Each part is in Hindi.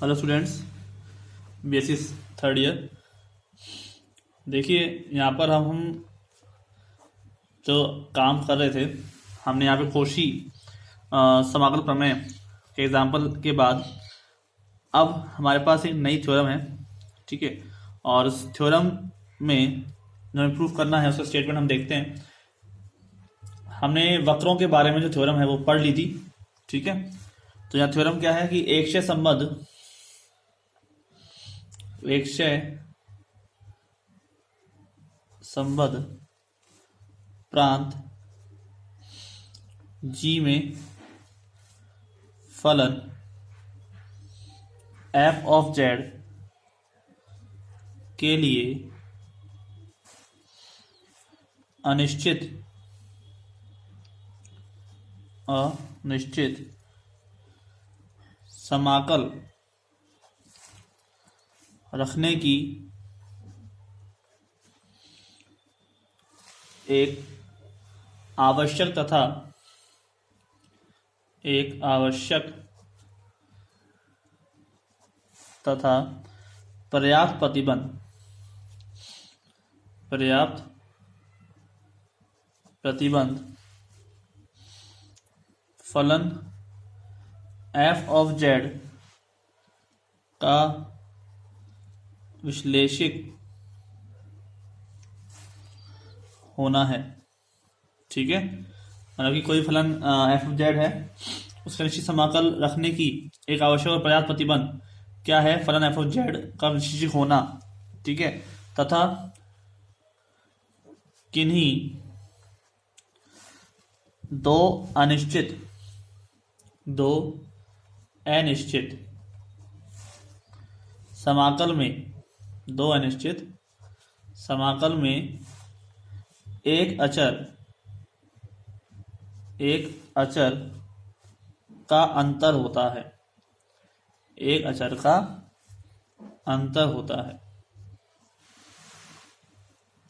Hello students, BSc third year. देखिए यहाँ पर हम जो काम कर रहे थे, हमने यहाँ पे कोशी समाकल प्रमेय के एग्जाम्पल के बाद अब हमारे पास एक नई थ्योरम है। ठीक है, और उस थ्योरम में जो हमें प्रूफ करना है उसका स्टेटमेंट हम देखते हैं। हमने वक्रों के बारे में जो थ्योरम है वो पढ़ ली थी। ठीक है, तो यहाँ थ्योरम क्या है कि एकशय संबद्ध प्रांत जी में फलन एफ ऑफ जेड के लिए अनिश्चित समाकल रखने की एक आवश्यक तथा पर्याप्त प्रतिबंध फलन एफ ऑफ जेड का विश्लेषिक होना है। ठीक है, मतलब कि कोई फलन एफ ऑफ जेड है, उसका निश्चित समाकल रखने की एक आवश्यक और पर्याप्त प्रतिबंध क्या है? फलन एफ ऑफ जेड का विश्लेषिक होना। ठीक है, तथा किन्हीं दो अनिश्चित समाकल में एक अचर का अंतर होता है।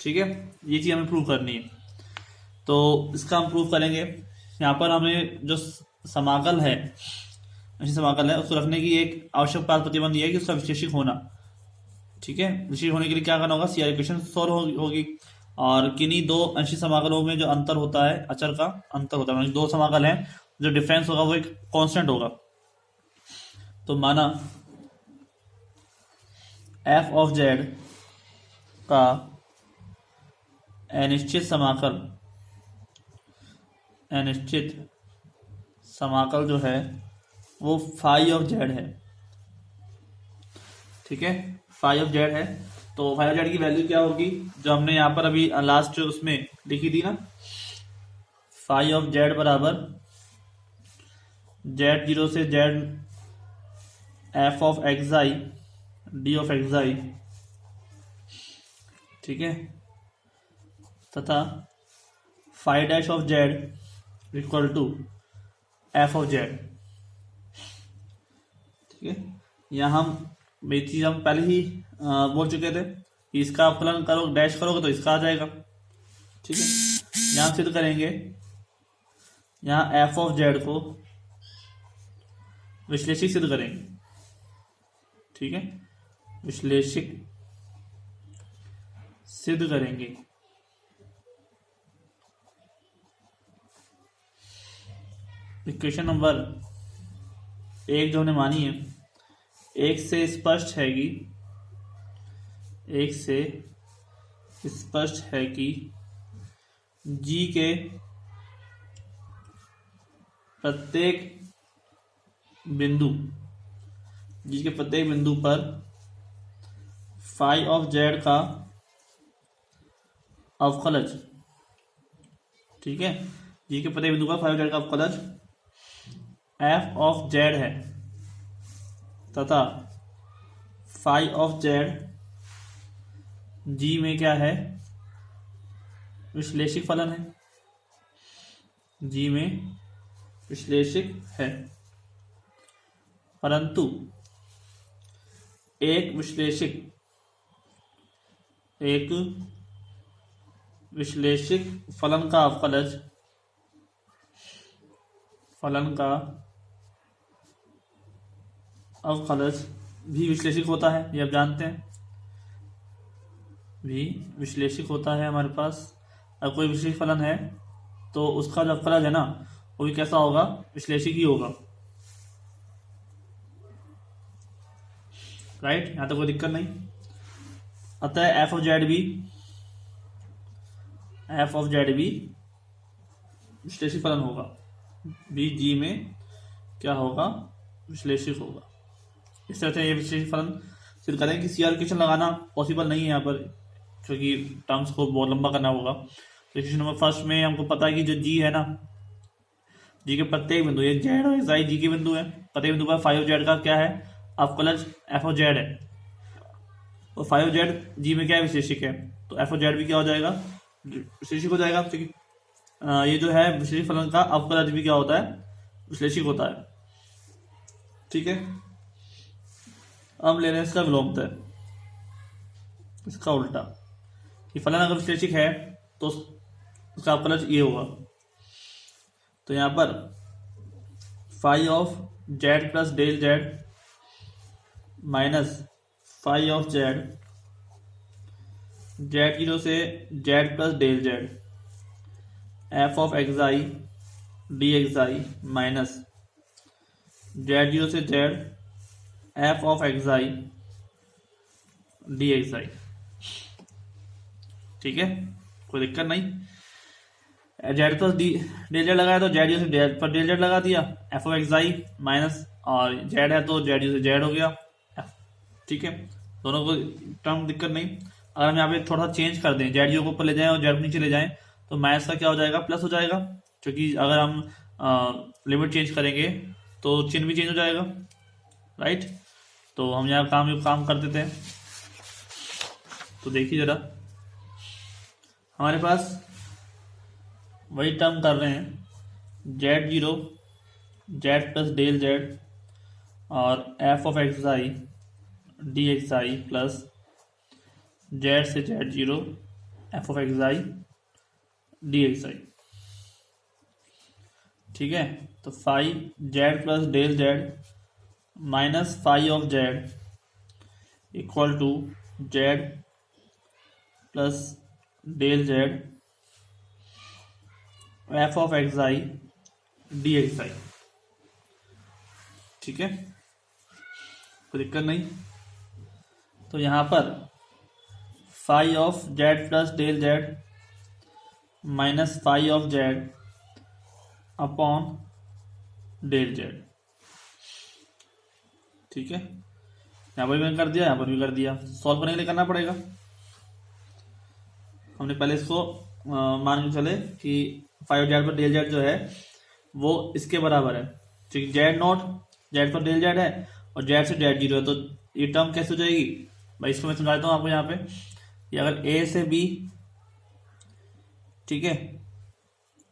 ठीक है, ये चीज हमें प्रूव करनी है, तो इसका हम प्रूव करेंगे। यहाँ पर हमें जो समाकल है उसको रखने की एक आवश्यक प्रतिबंध ये है कि उसका विश्लेषिक होना। ठीक है, विश्लेषिक होने के लिए क्या करना होगा? सीआर इक्वेशन सॉल्व होगी, और किन्हीं दो अंशिक समाकलों में जो अंतर होता है, अचर का अंतर होता है, दो समाकल हैं, जो डिफरेंस होगा वो एक कांस्टेंट होगा। तो माना एफ ऑफ जेड का अनिश्चित समाकल जो है वो फाई ऑफ जेड है। ठीक है, फाई ऑफ जेड है, तो फाई ऑफ जेड की वैल्यू क्या होगी जो हमने यहाँ पर अभी लास्ट उसमें लिखी थी ना? फाई ऑफ जेड बराबर जेड जीरो से Z F of x I D of x आई। ठीक है, तथा phi dash of Z equal to F of Z. ठीक है, यहाँ ये चीज हम पहले ही बोल चुके थे कि इसका फलन करो, डैश करोगे तो इसका आ जाएगा। ठीक है, यहाँ सिद्ध करेंगे, यहाँ एफ ऑफ जेड को विश्लेषिक सिद्ध करेंगे। ठीक है, विश्लेषिक सिद्ध करेंगे। इक्वेशन नंबर 1 जो हमने मानी है, एक से स्पष्ट है कि जी के प्रत्येक बिंदु पर फाई ऑफ जेड का अवकलज। ठीक है, जी के प्रत्येक बिंदु पर फाई ऑफ जेड का अवकलज एफ ऑफ जेड है, तथा फाई ऑफ जेड जी में क्या है? विश्लेषिक फलन है। जी में विश्लेषिक है, परंतु एक विश्लेषिक फलन का अवकलज भी विश्लेषिक होता है, ये आप जानते हैं, भी विश्लेषिक होता है हमारे पास। अगर कोई विश्लेषिक फलन है तो उसका जो अवकलज है ना वो भी कैसा होगा, विश्लेषिक ही होगा। राइट, यहां तक कोई दिक्कत नहीं। अतः एफ ऑफ जेड भी विश्लेषिक फलन होगा, बी जी में क्या होगा, विश्लेषिक होगा। इस तरह से ये विश्लेषिक फलन सिद्ध करें कि सीआर क्वेश्चन लगाना पॉसिबल नहीं है यहाँ पर, क्योंकि टर्म्स को बहुत लंबा करना होगा। तो क्वेश्चन नंबर फर्स्ट में हमको पता है कि जो जी है ना, जी के प्रत्येक बिंदु, ये जेड और एक्स आई जी के बिंदु है, प्रत्येक बिंदु पर फाइव जेड का क्या है, अवकलज एफ ऑफ जेड है, और फाइव जेड जी में क्या है, विशेषिक है, तो एफ ऑफ जेड भी क्या हो जाएगा, विशेषिक हो जाएगा, क्योंकि ये जो है विशेषिक फलन का अवकलज भी क्या होता है, विश्लेषिक होता है। ठीक है, अब ले रहे हैं इसका विलोमतय, इसका उल्टा, कि फलन अगर विश्लेषिक है तो उसका अवकलज ये होगा। तो यहां पर phi of Z plus del Z minus phi of Z, Z zero से Z plus del Z, F of x I D x I minus Z zero से Z F of x I D x आई। ठीक है, कोई दिक्कत नहीं। Z plus D del Z लगाया तो जेड जीरो से जेड पर डेल जेड लगा दिया, F of x I minus, और जेड है तो जेड जीरो से जेड हो गया। ठीक है, दोनों को टर्म दिक्कत नहीं। अगर हम यहाँ पे थोड़ा सा चेंज कर दें, जेड जीरो को ऊपर ले जाएं और जेड नीचे ले जाएं, तो माइनस का क्या हो जाएगा, प्लस हो जाएगा, क्योंकि अगर हम लिमिट चेंज करेंगे तो चिन्ह भी चेंज हो जाएगा। राइट, तो हम यहाँ काम कर देते हैं। तो देखिए जरा, हमारे पास वही टर्म कर रहे हैं, Z zero Z plus del Z और F of x I D x I plus Z से Z zero F of x I D x आई। ठीक है, तो five Z plus del Z minus five of Z equal to Z plus del Z F of x I D x आई। ठीक है, कोई दिक्कत नहीं। तो यहां पर five of Z plus del Z minus five of Z upon del z. ठीक है, यहां पर भी मैंने कर दिया, यहां पर भी कर दिया। सॉल्व करने के लिए करना पड़ेगा, हमने पहले इसको मान के चले कि फाइव जेड पर डेल जेड जो है वो इसके बराबर है, ठीक, जेड नॉट जेड पर डेल जेड है और जेड से जेड जीरो है, तो ये टर्म कैसे हो जाएगी भाई, इसको मैं समझा देता हूँ आपको। यहाँ पे ये अगर ए से बी, ठीक है,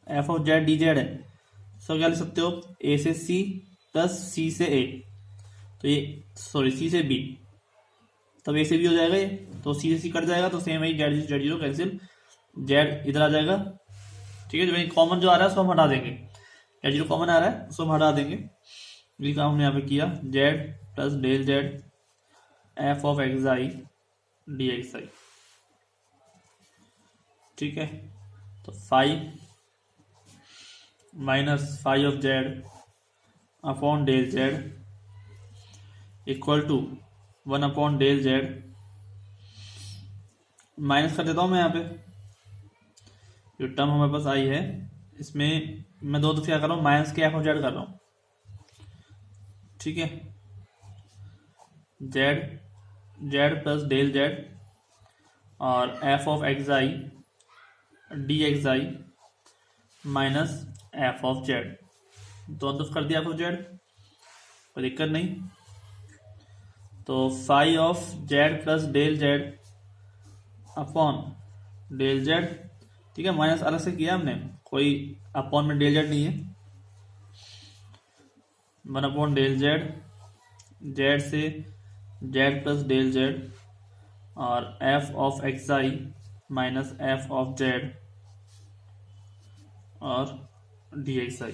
f of Z D Z है, सो क्या लिख सकते हो, ए से सी प्लस सी से ए, तो ये सॉरी सी से बी, तब ए से बी हो जाएगा ये, तो सी से सी कट जाएगा, तो सेम है Z Z zero cancel, Z इधर आ जाएगा। ठीक है, जो कॉमन जो आ रहा है उसको हम हटा देंगे, जेड जीरो कॉमन आ रहा है उसको हम हटा देंगे। ये काम हमने यहाँ पे किया, Z plus del Z F of x I D x आई। ठीक है, तो five minus five of Z upon del Z equal to one upon del Z, minus कर देता हूं मैं यहाँ पे, जो टर्म हमारे पास आई है इसमें मैं दो क्या कर रहा हूँ, माइनस के एफ ऑफ जेड कर रहा हूँ। ठीक है, Z Z plus del Z और F of x I D x I minus F of Z, दोनों तरफ कर दिया एफ ऑफ जेड, कोई दिक्कत नहीं। तो five of Z plus del z upon del z, ठीक है, माइनस अलग से किया हमने, कोई अपॉन में डेल जेड नहीं है, one upon del z, z से जेड प्लस डेल जेड और F of x I minus F of z और डी एक्स आई।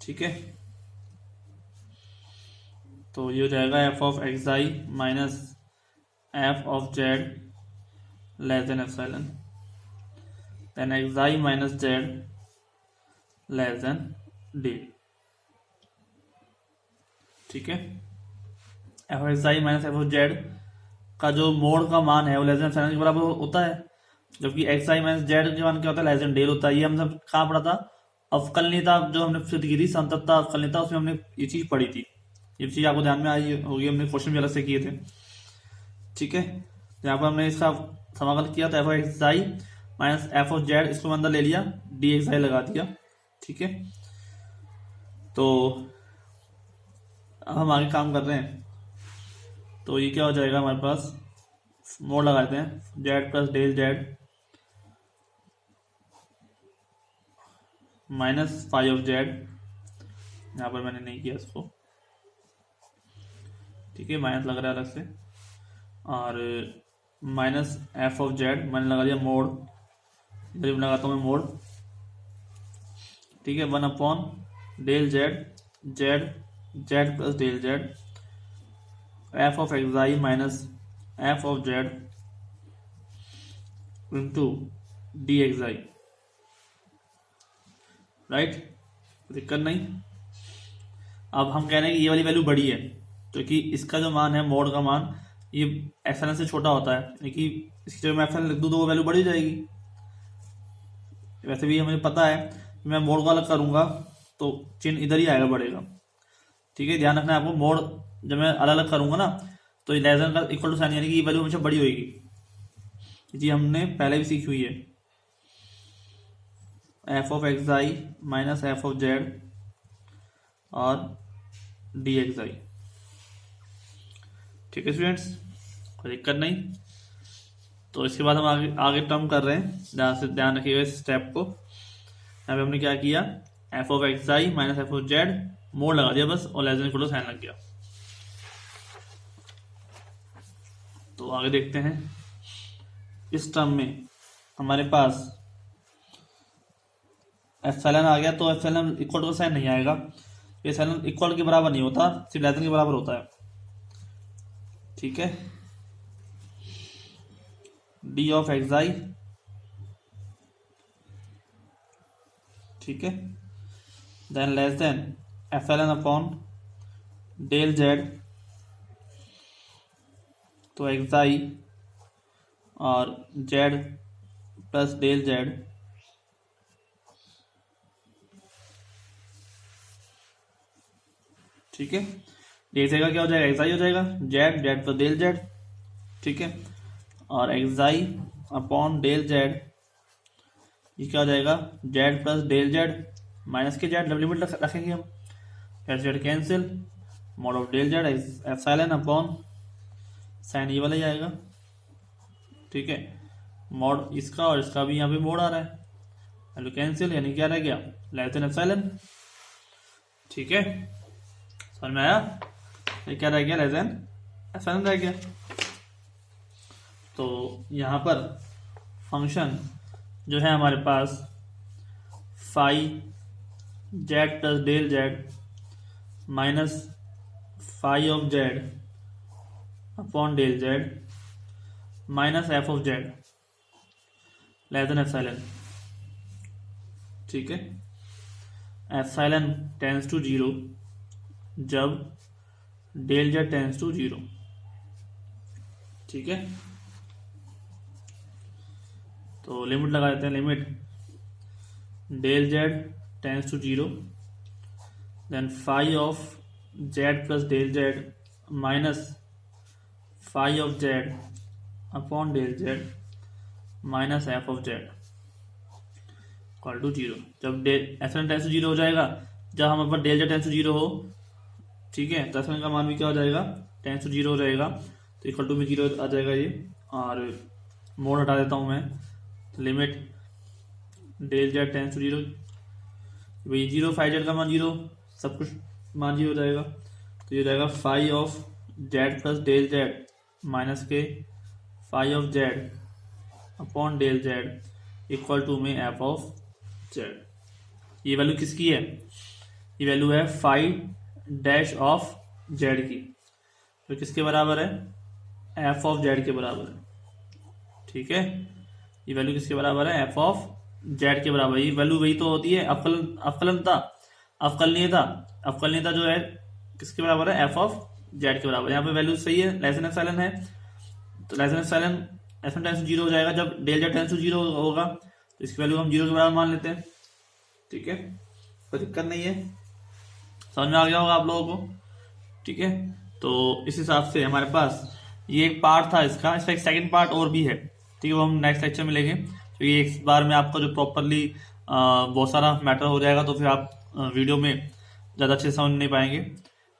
ठीक है, तो ये हो जाएगा f of x I minus F of Z less than epsilon, then x I minus z less than d. ठीक है, f of x I minus F of z का जो मोड का मान है वो लेस देन एप्सिलॉन के बराबर होता है, जबकि एक्स आई माइनस जेड के मान क्या होता है, लेस देन डेल होता है। ये हम सब कहाँ पढ़ा था, अवकलनीयता जो हमने सिद्ध की थी, संततता अवकलनीयता, उसमें हमने ये चीज पढ़ी थी। ये चीज आपको ध्यान में आई होगी, हमने क्वेश्चन भी अलग से किए थे। ठीक है, यहाँ पर हमने इसका समाकलन किया, तो F of x I minus F of Z, इसको अंदर ले लिया, डी एक्स आई लगा दिया। ठीक है, तो अब हम आगे काम कर रहे हैं। तो ये क्या हो जाएगा हमारे पास, मोड लगा देते हैं, z plus del Z minus five of z, यहाँ पर मैंने नहीं किया इसको। ठीक है, माइनस लग रहा है अलग से, और माइनस एफ ऑफ जेड मैंने लगा दिया मोड, इधर लगाता हूँ मैं मोड। ठीक है, 1 del z, z Z plus del Z, F of x I minus F of z into d x i. Right, दिक्कत नहीं। अब हम कह रहे हैं कि ये वाली वैल्यू बड़ी है, क्योंकि इसका जो मान है मोड का मान ये एप्सिलॉन से छोटा होता है, लेकिन इसकी जब मैं एप्सिलॉन लिख दूँ तो वो वैल्यू बड़ी हो जाएगी। वैसे भी मुझे पता है कि मैं मोड को अलग करूंगा तो चिन्ह इधर ही आएगा, बढ़ेगा। ठीक है, ध्यान रखना है आपको, मोड जब मैं अलग अलग करूंगा ना तो लेस देन का इक्वल टू साइन, यानी कि ये वैल्यू हमेशा बड़ी होगी। जी हमने पहले भी सीखी हुई है, f of x I minus F of z और डी एक्स आई। ठीक है स्टूडेंट्स, कोई दिक्कत नहीं। तो इसके बाद हम आगे आगे टर्म कर रहे हैं, ध्यान रखिएगा इस स्टेप को। यहाँ पे हमने क्या किया, f of x I minus F of z, mod लगा दिया बस, और less than equal to sign लग गया। तो आगे देखते हैं, इस टर्म में हमारे पास एप्सिलॉन आ गया, तो एप्सिलॉन इक्वल टू साइन नहीं आएगा, एप्सिलॉन इक्वल के बराबर नहीं होता, सिर्फ लेस देन के बराबर होता है। ठीक है, डी ऑफ एक्स आई, ठीक है, then less than epsilon upon del z, तो एक्स आई और जेड प्लस डेल जेड, ठीक है, डेल जेड का क्या हो जाएगा, एक्स आई हो जाएगा, z Z plus del z. ठीक है, और x i upon del z, ये क्या हो जाएगा, z plus del Z minus के जेड, लिमिट रखेंगे हम, h z cancel, mod of del z epsilon upon sign ये वाला ही आएगा। ठीक है, मोड इसका और इसका भी यहाँ पे मोड आ रहा है, वैल्यू कैंसिल, यानी क्या रह गया, लेस देन एप्सिलॉन। ठीक है, समझ में आया, ये क्या रह गया, लेस देन एप्सिलॉन रह गया। तो यहाँ पर फंक्शन जो है हमारे पास phi Z plus del Z minus phi of Z upon del Z minus F of Z less than epsilon. ठीक है, एप्सिलॉन टेंस टू 0 जब डेल जेड टेंस टू 0। ठीक है, तो लिमिट लगा देते हैं, limit del z tends to 0, then phi of Z plus del Z minus phi of Z upon del Z minus F of Z equal to 0। जब एप्सिलॉन टेंस टू 0 हो जाएगा, जब हमारे पास डेल जेड टेंस टू 0 हो, ठीक है, तो एप्सिलॉन का मान भी क्या हो जाएगा, टेंस टू 0 हो जाएगा, तो इक्वल टू में 0 आ जाएगा ये, और मोड हटा देता हूँ मैं, तो limit del z tends to 0, भाई 0 फाई जेड का मान 0, सब कुछ मान 0 हो जाएगा, तो ये हो जाएगा phi of Z plus del Z minus के phi of Z upon del Z equal to में एफ ऑफ जेड। ये वैल्यू किसकी है, ये वैल्यू है फाई डैश ऑफ जेड की, जो किसके बराबर है, एफ ऑफ जेड के बराबर है। ठीक है, ये वैल्यू किसके बराबर है, एफ ऑफ जेड के बराबर। ये वैल्यू वही तो होती है, अवकलनीयता अवकलनीयता जो है किसके बराबर है, एफ ऑफ जेड के बराबर। यहाँ पे वैल्यू सही है, लेस देन एप्सिलॉन है, तो less than epsilon epsilon tends to zero हो जाएगा। जब del z tends to zero होगा तो इसकी वैल्यू हम जीरो के बराबर मान लेते हैं। ठीक है, कोई दिक्कत नहीं है, समझ में आ गया होगा आप लोगों को। ठीक है, तो इस हिसाब से हमारे पास ये एक पार्ट था इसका एक सेकंड पार्ट और भी है। ठीक है, वो हम नेक्स्ट लेक्चर में लेंगे, क्योंकि एक बार में आपको जो प्रॉपरली बहुत सारा मैटर हो जाएगा तो फिर आप वीडियो में ज़्यादा अच्छे से समझ नहीं पाएंगे।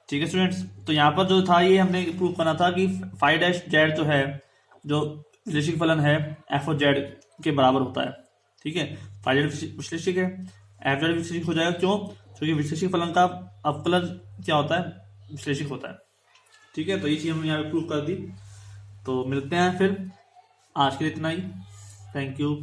ठीक है स्टूडेंट्स, तो यहाँ पर जो था ये हमने प्रूव करना था कि फाइव डैश जेड जो है, जो विश्लेषिक फलन है एफ ऑफ जेड के बराबर होता है। ठीक है, फाइव जेड विश्लेषिक है, एफ जेड विश्लेषिक हो जाएगा। क्यों? क्योंकि विश्लेषिक फलन का अवकलन क्या होता है, विश्लेषिक होता है। ठीक है, तो ये चीज़ हमने यहाँ पे प्रूव कर दी। तो मिलते हैं फिर, आज के लिए इतना ही। Thank you.